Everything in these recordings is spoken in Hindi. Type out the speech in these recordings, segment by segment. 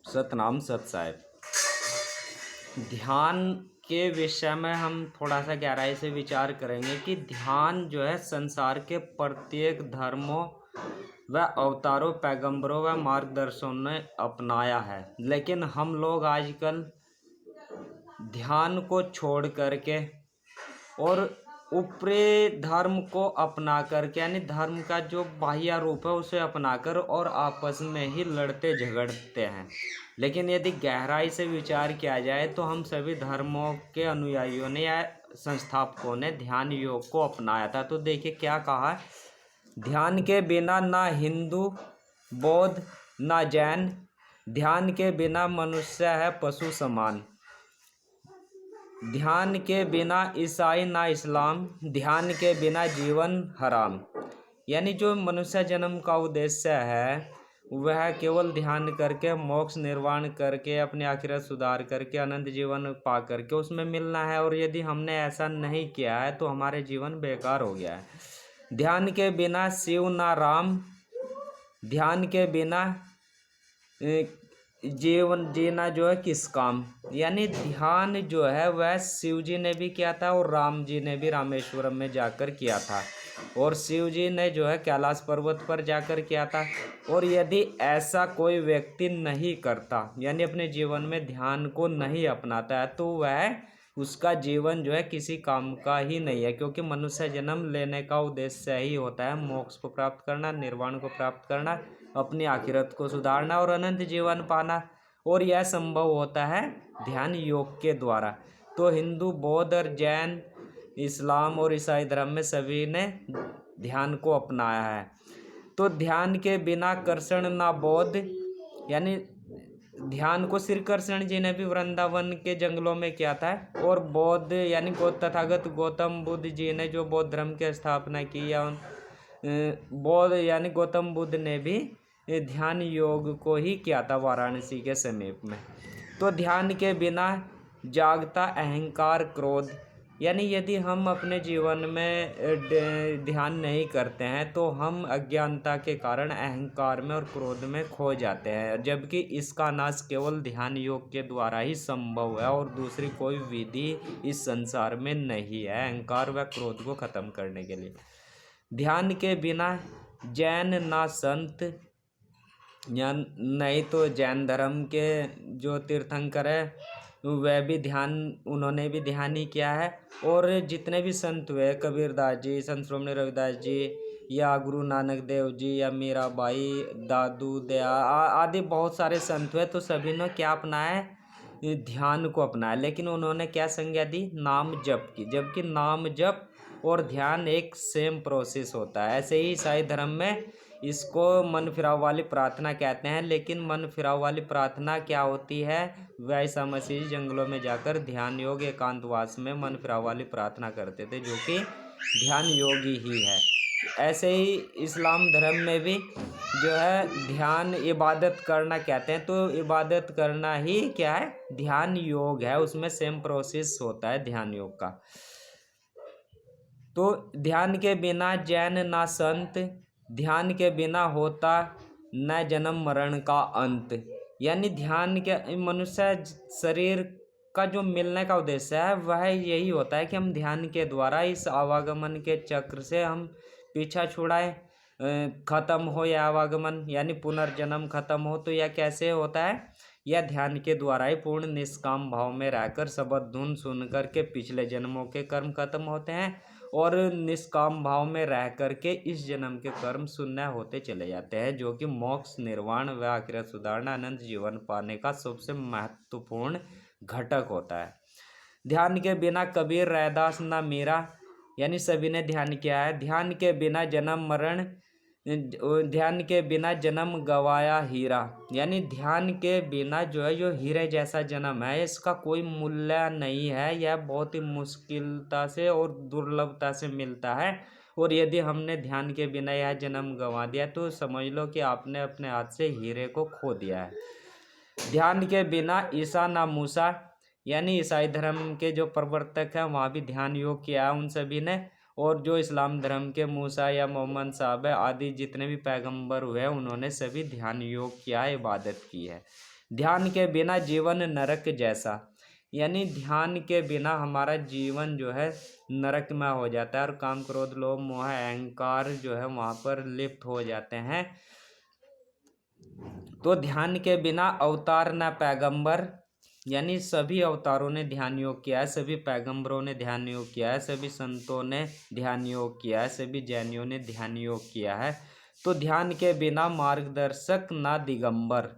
सतनाम सत साहिब। ध्यान के विषय में हम थोड़ा सा गहराई से विचार करेंगे कि ध्यान जो है संसार के प्रत्येक धर्मों व अवतारों, पैगंबरों व मार्गदर्शकों ने अपनाया है, लेकिन हम लोग आजकल ध्यान को छोड़ करके और ऊपरी धर्म को अपना करके, यानी धर्म का जो बाह्य रूप है उसे अपनाकर और आपस में ही लड़ते झगड़ते हैं। लेकिन यदि गहराई से विचार किया जाए तो हम सभी धर्मों के अनुयायियों ने या संस्थापकों ने ध्यान योग को अपनाया था। तो देखिए क्या कहा, ध्यान के बिना ना हिंदू, बौद्ध, ना जैन, ध्यान के बिना मनुष्य है पशु समान, ध्यान के बिना ईसाई ना इस्लाम, ध्यान के बिना जीवन हराम। यानी जो मनुष्य जन्म का उद्देश्य है वह केवल ध्यान करके, मोक्ष निर्वाण करके, अपनी आखिरत सुधार करके, अनंत जीवन पा करके उसमें मिलना है। और यदि हमने ऐसा नहीं किया है तो हमारे जीवन बेकार हो गया है। ध्यान के बिना शिव ना राम, ध्यान के बिना जीवन जीना जो है किस काम। यानी ध्यान जो है वह शिव जी ने भी किया था और राम जी ने भी रामेश्वरम में जाकर किया था, और शिव जी ने जो है कैलाश पर्वत पर जाकर किया था। और यदि ऐसा कोई व्यक्ति नहीं करता, यानी अपने जीवन में ध्यान को नहीं अपनाता है, तो वह उसका जीवन जो है किसी काम का ही नहीं है, क्योंकि मनुष्य जन्म लेने का उद्देश्य ही होता है मोक्ष को प्राप्त करना, निर्वाण को प्राप्त करना, अपनी आखिरत को सुधारना और अनंत जीवन पाना। और यह संभव होता है ध्यान योग के द्वारा। तो हिंदू, बौद्ध और जैन, इस्लाम और ईसाई धर्म में सभी ने ध्यान को अपनाया है। तो ध्यान के बिना कृष्ण ना बौद्ध, यानी ध्यान को श्री कृष्ण जी ने भी वृंदावन के जंगलों में किया था। और बौद्ध यानी तथागत गौतम बुद्ध जी ने जो बौद्ध धर्म की स्थापना की, या बौद्ध यानी गौतम बुद्ध ने भी ध्यान योग को ही किया था वाराणसी के समीप में। तो ध्यान के बिना जागता अहंकार, क्रोध, यानी यदि हम अपने जीवन में ध्यान नहीं करते हैं तो हम अज्ञानता के कारण अहंकार में और क्रोध में खो जाते हैं, जबकि इसका नाश केवल ध्यान योग के द्वारा ही संभव है और दूसरी कोई विधि इस संसार में नहीं है अहंकार व क्रोध को खत्म करने के लिए। ध्यान के बिना जैन ना संत, या नहीं तो जैन धर्म के जो तीर्थंकर है वह भी ध्यान, उन्होंने भी ध्यान ही किया है। और जितने भी संत हुए, कबीरदास जी, संत श्रोमणी रविदास जी, या गुरु नानक देव जी, या मीराबाई, दादू दया आदि बहुत सारे संत हुए, तो सभी ने क्या अपनाया है, ध्यान को अपनाया। लेकिन उन्होंने क्या संज्ञा दी, नाम जप की, जबकि नाम जप और ध्यान एक सेम प्रोसेस होता है। ऐसे ही ईसाई धर्म में इसको मन फिराव वाली प्रार्थना कहते हैं। लेकिन मन फिराव वाली प्रार्थना क्या होती है, वह ईसा मसीह जंगलों में जाकर ध्यान योग एकांतवास में मन फिराव वाली प्रार्थना करते थे, जो कि ध्यान योगी ही है। ऐसे ही इस्लाम धर्म में भी जो है ध्यान इबादत करना कहते हैं, तो इबादत करना ही क्या है, ध्यान योग है, उसमें सेम प्रोसेस होता है ध्यान योग का। तो ध्यान के बिना जैन ना संत, ध्यान के बिना होता न जन्म मरण का अंत। यानी ध्यान के मनुष्य शरीर का जो मिलने का उद्देश्य है वह यही होता है कि हम ध्यान के द्वारा इस आवागमन के चक्र से हम पीछा छुड़ाएं, खत्म हो यह आवागमन, यानी पुनर्जन्म खत्म हो। तो यह कैसे होता है, यह ध्यान के द्वारा ही पूर्ण निष्काम भाव में रहकर शब्द धुन सुन करके पिछले जन्मों के कर्म खत्म होते हैं, और निष्काम भाव में रह करके इस जन्म के कर्म शून्य होते चले जाते हैं, जो कि मोक्ष, निर्वाण व आखिरत सुधारना, अनंत जीवन पाने का सबसे महत्वपूर्ण घटक होता है। ध्यान के बिना कबीर, रैदास ना मीरा, यानी सभी ने ध्यान किया है। ध्यान के बिना जन्म मरण, ध्यान के बिना जन्म गवाया हीरा, यानी ध्यान के बिना जो है जो हीरे जैसा जन्म है इसका कोई मूल्य नहीं है, यह बहुत ही मुश्किलता से और दुर्लभता से मिलता है। और यदि हमने ध्यान के बिना यह जन्म गंवा दिया तो समझ लो कि आपने अपने हाथ से हीरे को खो दिया है। ध्यान के बिना ईसा ना मूसा, यानी ईसाई धर्म के जो प्रवर्तक हैं वहाँ भी ध्यान योग किया है उन सभी ने। और जो इस्लाम धर्म के मूसा या मोहम्मद साहब है आदि जितने भी पैगंबर हुए उन्होंने सभी ध्यान योग किया, इबादत की है। ध्यान के बिना जीवन नरक जैसा, यानी ध्यान के बिना हमारा जीवन जो है नरकमय हो जाता है और काम क्रोध लोभ मोह अहंकार जो है वहाँ पर लिप्त हो जाते हैं। तो ध्यान के बिना अवतार न पैगंबर, यानी सभी अवतारों ने ध्यान योग किया है, सभी पैगंबरों ने ध्यान योग किया है, सभी संतों ने ध्यान योग किया है, सभी जैनियों ने ध्यान योग किया है। तो ध्यान के बिना मार्गदर्शक ना दिगंबर,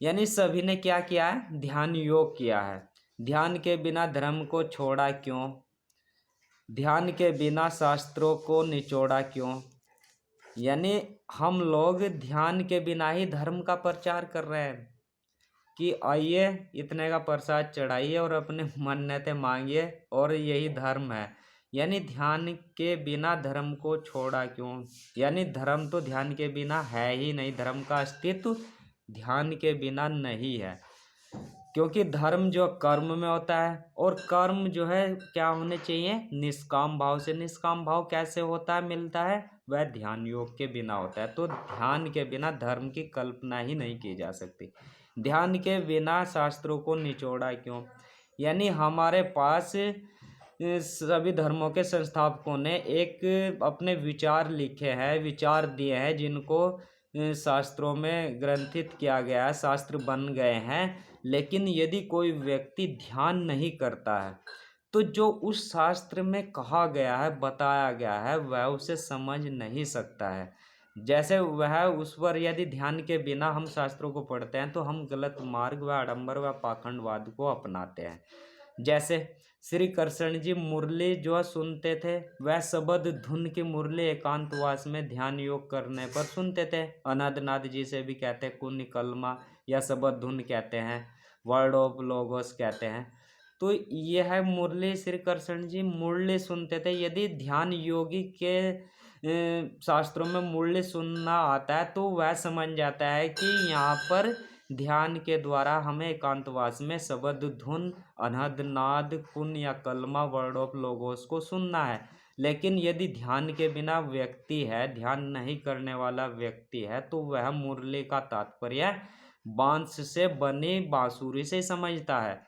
यानी सभी ने क्या किया है, ध्यान योग किया है। ध्यान के बिना धर्म को छोड़ा क्यों, ध्यान के बिना शास्त्रों को निचोड़ा क्यों, यानी हम लोग ध्यान के बिना ही धर्म का प्रचार कर रहे हैं कि आइए इतने का प्रसाद चढ़ाइए और अपने मन्नतें मांगिए और यही धर्म है। यानी ध्यान के बिना धर्म को छोड़ा क्यों, यानी धर्म तो ध्यान के बिना है ही नहीं, धर्म का अस्तित्व ध्यान के बिना नहीं है। क्योंकि धर्म जो कर्म में होता है और कर्म जो है क्या होने चाहिए, निष्काम भाव से। निष्काम भाव कैसे होता है, मिलता है, वह ध्यान योग के बिना होता है। तो ध्यान के बिना धर्म की कल्पना ही नहीं की जा सकती। ध्यान के बिना शास्त्रों को निचोड़ा क्यों, यानी हमारे पास सभी धर्मों के संस्थापकों ने एक अपने विचार लिखे हैं, विचार दिए हैं, जिनको शास्त्रों में ग्रंथित किया गया है, शास्त्र बन गए हैं। लेकिन यदि कोई व्यक्ति ध्यान नहीं करता है तो जो उस शास्त्र में कहा गया है, बताया गया है, वह उसे समझ नहीं सकता है। जैसे वह उस पर यदि ध्यान के बिना हम शास्त्रों को पढ़ते हैं तो हम गलत मार्ग व आडंबर व पाखंडवाद को अपनाते हैं। जैसे श्री कृष्ण जी मुरली जो सुनते थे, वह शब्द धुन की मुरली एकांतवास में ध्यान योग करने पर सुनते थे। अनंतनाथ जी से भी कहते हैं कुन कलमा या शब्द धुन कहते हैं, वर्ड ऑफ लोगोस कहते हैं। तो यह मुरली श्री कृष्ण जी मुरली सुनते थे। यदि ध्यान योगी के शास्त्रों में मुरली सुनना आता है तो वह समझ जाता है कि यहाँ पर ध्यान के द्वारा हमें एकांतवास में शब्द धुन अनहद नाद कुन या कलमा वर्ड ऑफ लोगोस को सुनना है। लेकिन यदि ध्यान के बिना व्यक्ति है, ध्यान नहीं करने वाला व्यक्ति है, तो वह मुरली का तात्पर्य बांस से बनी बांसुरी से समझता है।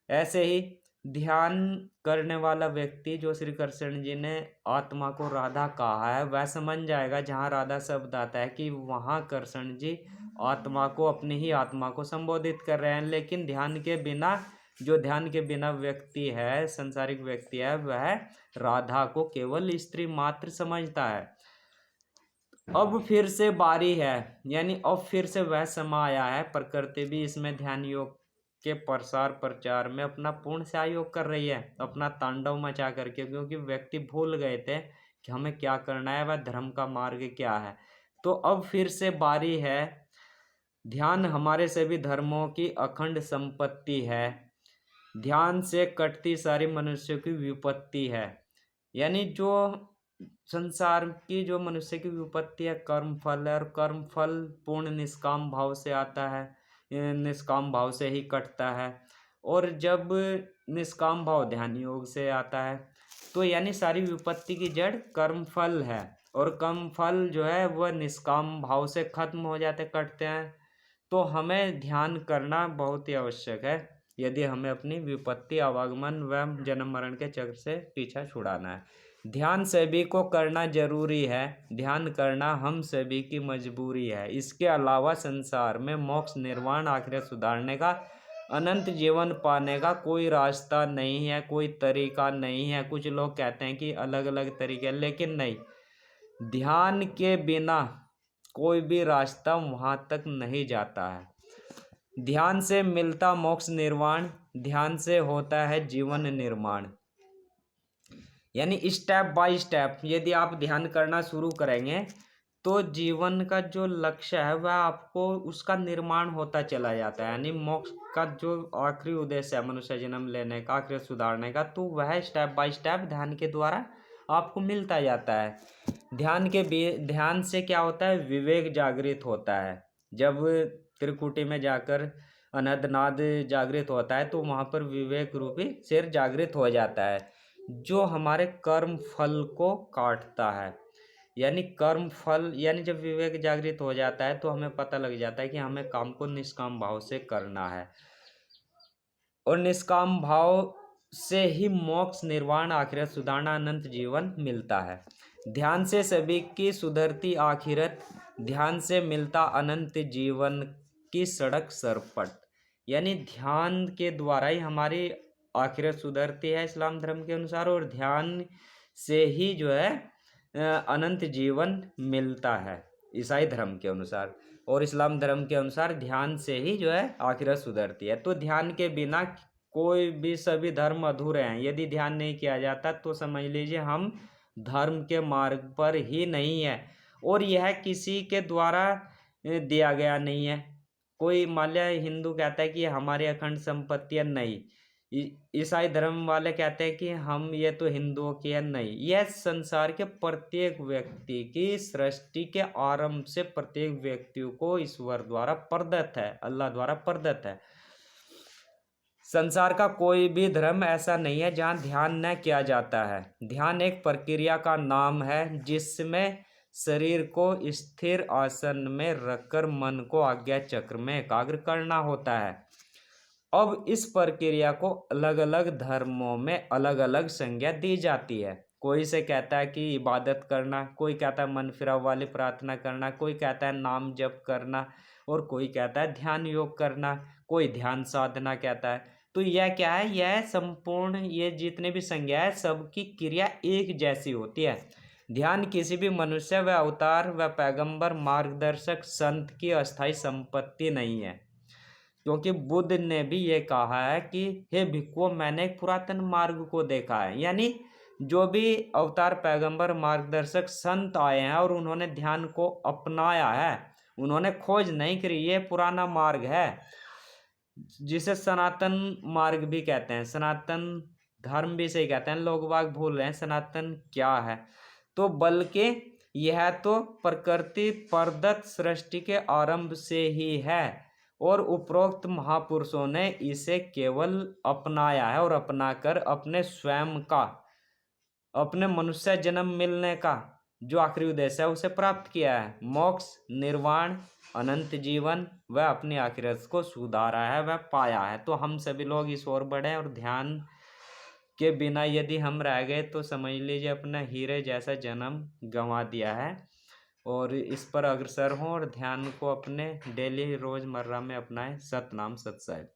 ऐसे ही ध्यान करने वाला व्यक्ति, जो श्री कृष्ण जी ने आत्मा को राधा कहा है, वह समझ जाएगा जहाँ राधा शब्द आता है कि वहाँ कृष्ण जी आत्मा को, अपनी ही आत्मा को संबोधित कर रहे हैं। लेकिन ध्यान के बिना, जो ध्यान के बिना व्यक्ति है, संसारिक व्यक्ति है, वह राधा को केवल स्त्री मात्र समझता है। अब फिर से बारी है, यानी अब फिर से वह समय आया है, प्रकृति भी इसमें ध्यान योग के प्रसार प्रचार में अपना पूर्ण सहयोग कर रही है, अपना तांडव मचा करके। क्योंकि व्यक्ति भूल गए थे कि हमें क्या करना है, वह धर्म का मार्ग क्या है। तो अब फिर से बारी है। ध्यान हमारे सभी धर्मों की अखंड संपत्ति है। ध्यान से कटती सारी मनुष्यों की विपत्ति है। यानी जो संसार की जो मनुष्य की विपत्ति है, कर्म फल है, और कर्म फल पूर्ण निष्काम भाव से आता है, निष्काम भाव से ही कटता है। और जब निष्काम भाव ध्यान योग से आता है तो यानी सारी विपत्ति की जड़ कर्म फल है, और कर्म फल जो है वह निष्काम भाव से खत्म हो जाते, कटते हैं। तो हमें ध्यान करना बहुत ही आवश्यक है यदि हमें अपनी विपत्ति, आवागमन व जन्म मरण के चक्र से पीछा छुड़ाना है। ध्यान सभी को करना जरूरी है, ध्यान करना हम सभी की मजबूरी है। इसके अलावा संसार में मोक्ष, निर्वाण, आखिरत सुधारने का, अनंत जीवन पाने का कोई रास्ता नहीं है, कोई तरीका नहीं है। कुछ लोग कहते हैं कि अलग अलग तरीके, लेकिन नहीं, ध्यान के बिना कोई भी रास्ता वहाँ तक नहीं जाता है। ध्यान से मिलता मोक्ष निर्वाण, ध्यान से होता है जीवन निर्माण। यानी स्टेप बाय स्टेप यदि आप ध्यान करना शुरू करेंगे तो जीवन का जो लक्ष्य है वह आपको, उसका निर्माण होता चला जाता है। यानी मोक्ष का जो आखिरी उद्देश्य है मनुष्य जन्म लेने का, आखिर सुधारने का, तो वह स्टेप बाय स्टेप ध्यान के द्वारा आपको मिलता जाता है। ध्यान से क्या होता है, विवेक जागृत होता है। जब त्रिकुटी में जाकर अनंतनाद जागृत होता है तो वहाँ पर विवेक रूपी शेर जागृत हो जाता है, जो हमारे कर्म फल को काटता है। यानी कर्म फल, यानी जब विवेक जागृत हो जाता है तो हमें पता लग जाता है कि हमें काम को निष्काम भाव से करना है, और निष्काम भाव से ही मोक्ष, निर्वाण, आखिरत सुधारना, अनंत जीवन मिलता है। ध्यान से सभी की सुधरती आखिरत, ध्यान से मिलता अनंत जीवन की सड़क सरपट। यानी ध्यान के द्वारा ही हमारी आखिरत सुधरती है इस्लाम धर्म के अनुसार, और ध्यान से ही जो है अनंत जीवन मिलता है ईसाई धर्म के अनुसार, और इस्लाम धर्म के अनुसार ध्यान से ही जो है आखिरत सुधरती है। तो ध्यान के बिना कोई भी सभी धर्म अधूरे हैं। यदि ध्यान नहीं किया जाता तो समझ लीजिए हम धर्म के मार्ग पर ही नहीं है, और यह किसी के द्वारा दिया गया नहीं है। कोई मान लिया हिंदू कहता है कि हमारी अखंड संपत्तियां, नहीं। ईसाई धर्म वाले कहते हैं कि हम ये तो हिंदुओं की है, नहीं। यह संसार के प्रत्येक व्यक्ति की सृष्टि के आरंभ से प्रत्येक व्यक्ति को ईश्वर द्वारा प्रदत्त है, अल्लाह द्वारा प्रदत्त है। संसार का कोई भी धर्म ऐसा नहीं है जहाँ ध्यान न किया जाता है। ध्यान एक प्रक्रिया का नाम है जिसमें शरीर को स्थिर आसन में रखकर मन को आज्ञा चक्र में एकाग्र करना होता है। अब इस प्रक्रिया को अलग अलग धर्मों में अलग अलग संज्ञा दी जाती है। कोई इसे कहता है कि इबादत करना, कोई कहता है मन फिराव वाली प्रार्थना करना, कोई कहता है नाम जप करना, और कोई कहता है ध्यान योग करना, कोई ध्यान साधना कहता है। तो यह क्या है, यह संपूर्ण, ये जितने भी संज्ञा है सबकी क्रिया एक जैसी होती है। ध्यान किसी भी मनुष्य व अवतार व पैगंबर, मार्गदर्शक, संत की अस्थायी संपत्ति नहीं है, क्योंकि बुद्ध ने भी ये कहा है कि हे भिक्षुओं, मैंने एक पुरातन मार्ग को देखा है। यानी जो भी अवतार, पैगंबर, मार्गदर्शक, संत आए हैं और उन्होंने ध्यान को अपनाया है, उन्होंने खोज नहीं करी, ये पुराना मार्ग है जिसे सनातन मार्ग भी कहते हैं, सनातन धर्म भी सही कहते हैं। लोग बाग भूल रहे हैं सनातन क्या है। तो बल्कि यह तो प्रकृति प्रदत्त सृष्टि के आरंभ से ही है, और उपरोक्त महापुरुषों ने इसे केवल अपनाया है, और अपनाकर अपने स्वयं का, अपने मनुष्य जन्म मिलने का जो आखिरी उद्देश्य है उसे प्राप्त किया है। मोक्ष, निर्वाण, अनंत जीवन व अपनी आखिरत को सुधारा है, वह पाया है। तो हम सभी लोग इस ओर बढ़े, और ध्यान के बिना यदि हम रह गए तो समझ लीजिए अपना हीरे जैसा जन्म गंवा दिया है। और इस पर अग्रसर हों और ध्यान को अपने डेली रोजमर्रा में अपनाएं। सतनाम सत साहिब।